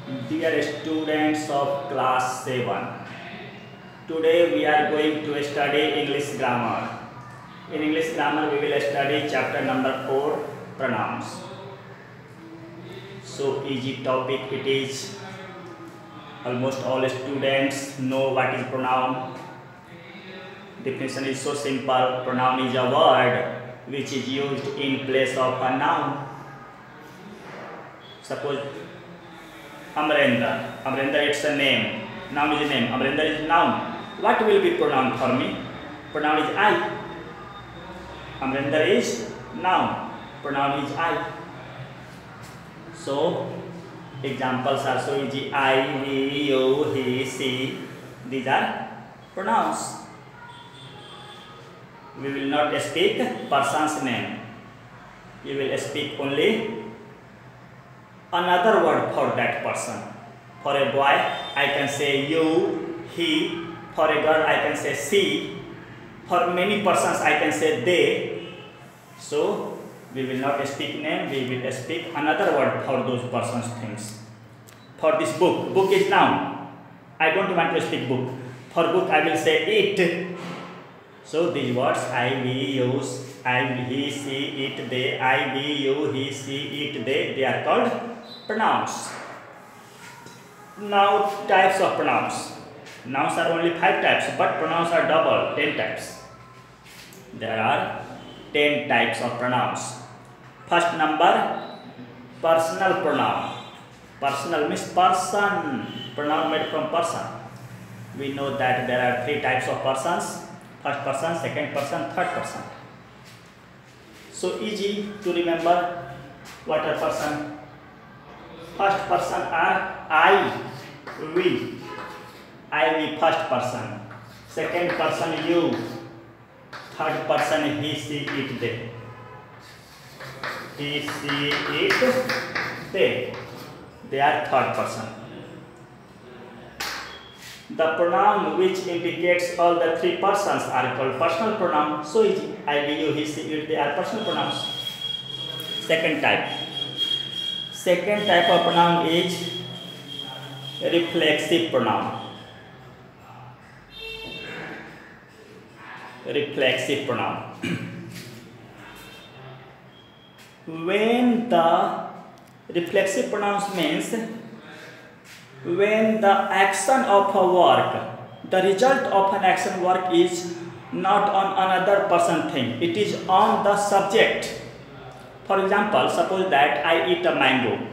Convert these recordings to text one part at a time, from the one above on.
Dear students of class 7, today we are going to study English grammar. In English grammar we will study chapter number 4, pronouns. So easy topic it is. Almost all students know what is pronoun. Definition is so simple. Pronoun is a word which is used in place of a noun. Suppose Amrendra. Amrendra it's a name. Noun is a name. Amrendra is noun. What will be pronoun for me? Pronoun is I. Amrendra is noun. Pronoun is I. So examples are so easy. I, we, you, he, she. These are pronouns. We will not speak person's name. We will speak only another word for that person. For a boy, I can say you, he. For a girl, I can say she. For many persons, I can say they. So, we will not speak name, we will speak another word for those persons' things. For this book, book is noun. I don't want to speak book. For book, I will say it. So, these words, I, we, you, I, he, she, it, they, I, we, you, he, she, it, they are called pronouns. Now, types of pronouns. Nouns are only 5 types, but pronouns are double, 10 types. There are 10 types of pronouns. First number, personal pronoun. Personal means person. Pronoun made from person. We know that there are 3 types of persons. First person, second person, third person. So easy to remember what are person. First person are I, we. I, we, first person. Second person, you. Third person, he, she, it, they. He, she, it, they. They are third person. The pronoun which indicates all the 3 persons are called personal pronoun. So easy. I, we, you, he, she, it, they are personal pronouns. Second type. Second type of pronoun is reflexive pronoun. Reflexive pronoun. When the reflexive pronouns means when the action of a work, the result of an action work is not on another person thing, it is on the subject. For example, suppose that I eat a mango.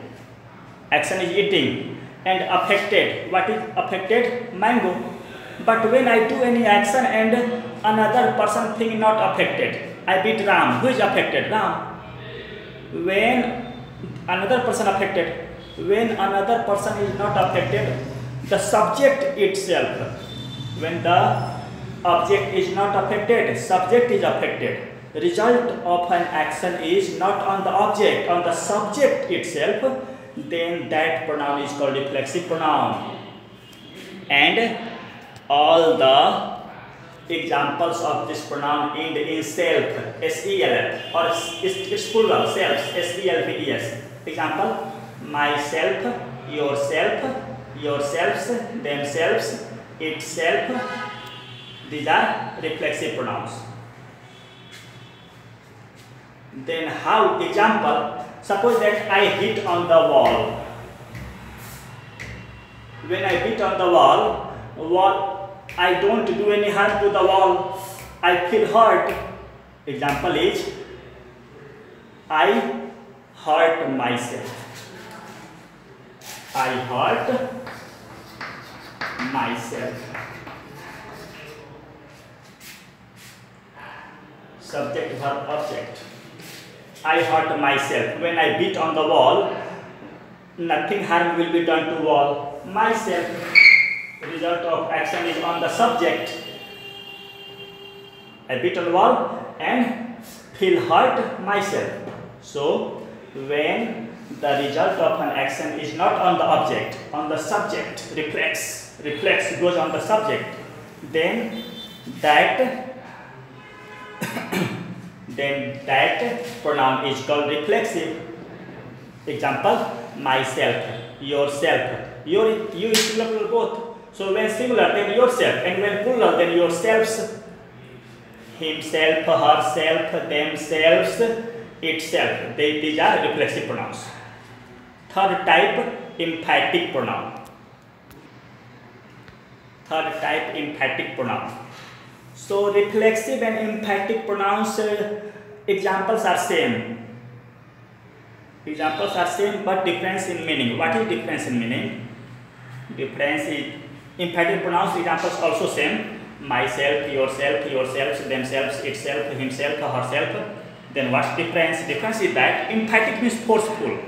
Action is eating and affected. What is affected? Mango. But when I do any action and another person thing not affected, I beat Ram. Who is affected? Ram. When another person affected, when another person is not affected, the subject itself. When the object is not affected, subject is affected. Result of an action is not on the object, on the subject itself, then that pronoun is called reflexive pronoun. And all the examples of this pronoun end in self, S-E-L-F, or it's plural, selves, S-E-L-V-E-S. Example, myself, yourself, yourselves, themselves, itself. These are reflexive pronouns. Then how? Example, suppose that I hit on the wall. When I hit on the wall, I don't do any harm to the wall. I feel hurt. Example is, I hurt myself. I hurt myself. Subject, verb, object. I hurt myself. When I beat on the wall, nothing harm will be done to wall. Myself. The result of action is on the subject. I beat on the wall and feel hurt myself. So, when the result of an action is not on the object, on the subject, reflex goes on the subject, then that pronoun is called reflexive. Example, myself, yourself. You is singular plural both. So when singular, then yourself, and when plural, then yourselves. Himself, herself, themselves, itself. These are reflexive pronouns. Third type, emphatic pronoun. Third type, emphatic pronoun. So reflexive and emphatic pronouns examples are same. Examples are same but difference in meaning. What is difference in meaning? Difference is emphatic pronouns examples also same. Myself, yourself, yourselves, themselves, itself, himself, herself. Then what difference? Difference is that emphatic means forceful.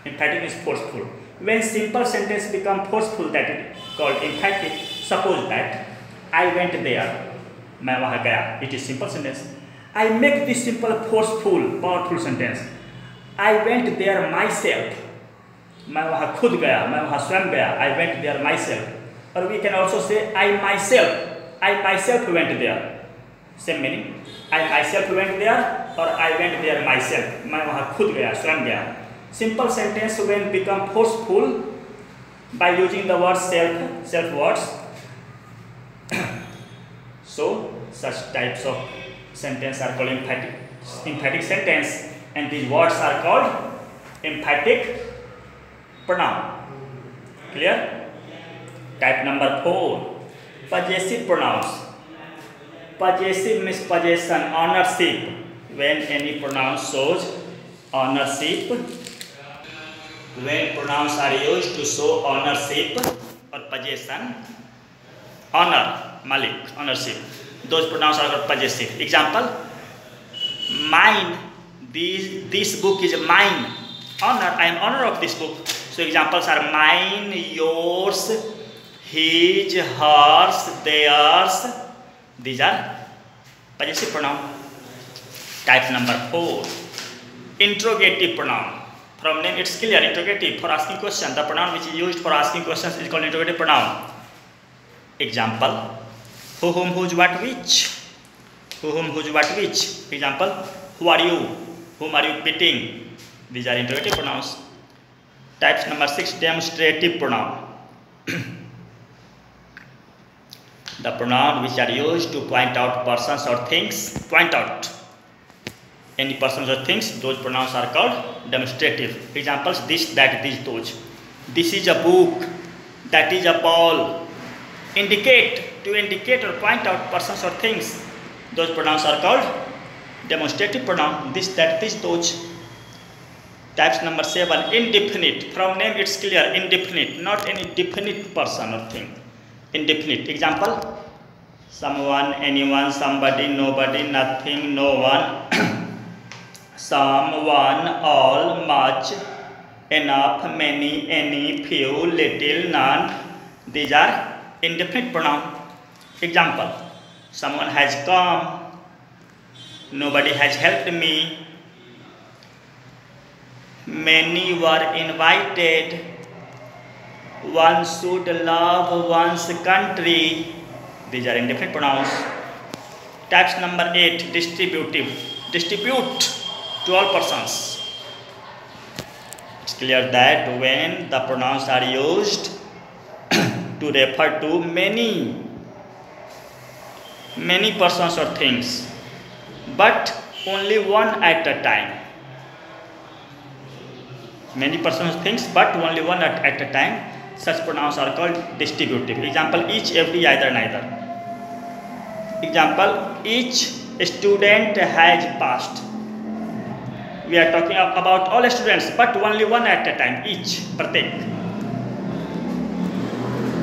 Emphatic means forceful. When simple sentence become forceful, that is called emphatic. Suppose that I went there, मैं वहाँ गया. It is simple sentence. I make this simple forceful, powerful sentence. I went there myself. मैं वहाँ खुद गया, मैं वहाँ स्वयं गया. I went there myself. Or we can also say I myself went there. Same meaning. I myself went there or I went there myself. मैं वहाँ खुद गया, स्वयं गया. Simple sentence when become forceful by using the word self words. So such types of sentence are called emphatic sentence, and these words are called emphatic pronoun. Clear? Type number 4, possessive pronouns. Possessive means possession, ownership. When any pronoun shows ownership, when pronouns are used to show ownership or possession, honor, malik, ownership, those pronouns are called possessive. Example, mine, this book is mine. Honor, I am owner of this book. So examples are mine, yours, his, hers, theirs. These are possessive pronoun. Type number 4, interrogative pronoun. From name it's clear, interrogative, for asking question. The pronoun which is used for asking questions is called interrogative pronoun. Example, who, whom, whose, what, which. Who, whom, whose, what, which. Example, who are you? Whom are you beating? These are interrogative pronouns. Types number 6, demonstrative pronoun. The pronoun which are used to point out persons or things. Point out any persons or things, those pronouns are called demonstrative. Examples, this, that, these, those. This is a book, that is a ball. Indicate, to indicate or point out persons or things, those pronouns are called demonstrative pronoun. This, that, these, those. Types number 7, indefinite. From name it's clear, indefinite, not any definite person or thing. Indefinite. Example, someone, anyone, somebody, nobody, nothing, no one. Someone, all, much, enough, many, any, few, little, none. These are indefinite pronoun. Example, someone has come, nobody has helped me, many were invited, one should love one's country. These are indefinite pronouns. Types number 8, distributive. Distribute to all persons. It's clear that when the pronouns are used to refer to many persons or things, but only one at a time. Many persons, things, but only one at a time. Such pronouns are called distributive. Example, each, every, either, neither. Example, each student has passed. We are talking about all students, but only one at a time, each, pratek.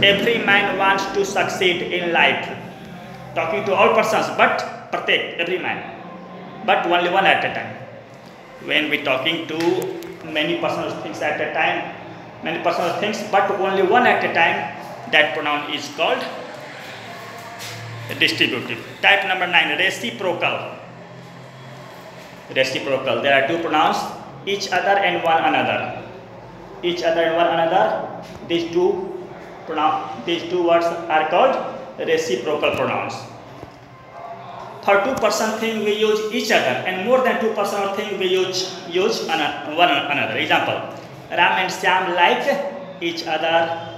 Every man wants to succeed in life. Talking to all persons, but pratek, every man, but only one at a time. When we talking to many personal things at a time, many personal things, but only one at a time, that pronoun is called distributive. Type number 9, reciprocal. Reciprocal. There are two pronouns, each other and one another. Each other and one another. These two words are called reciprocal pronouns. For two-person thing we use each other, and more than two-person thing we use one another. Example, Ram and Shyam like each other,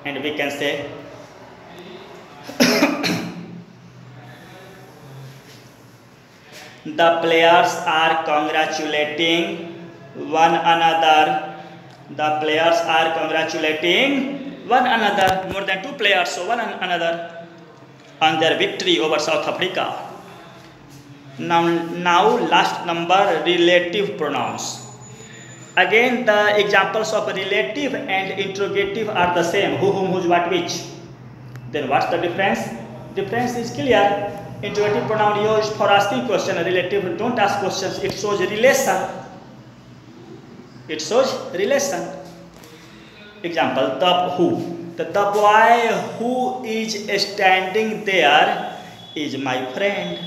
and we can say the players are congratulating one another. The players are congratulating one another, more than 2 players, so one another, on their victory over South Africa. Now last number, relative pronouns. Again the examples of relative and interrogative are the same, who, whom, whose, what, which. Then what's the difference? Difference is clear. Interrogative pronoun used for asking question, relative don't ask questions, it shows relation. It shows relation. Example, the who. The boy who is standing there is my friend.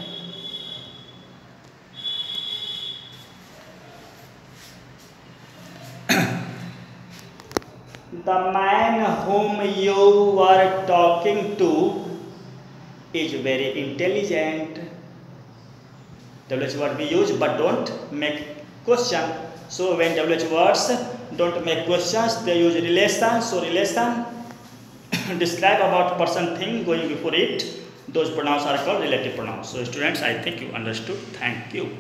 The man whom you were talking to is very intelligent. WH word we use but don't make question. So when WH words don't make questions, they use relation. So relation describe about person, thing going before it. Those pronouns are called relative pronouns. So students, I think you understood. Thank you.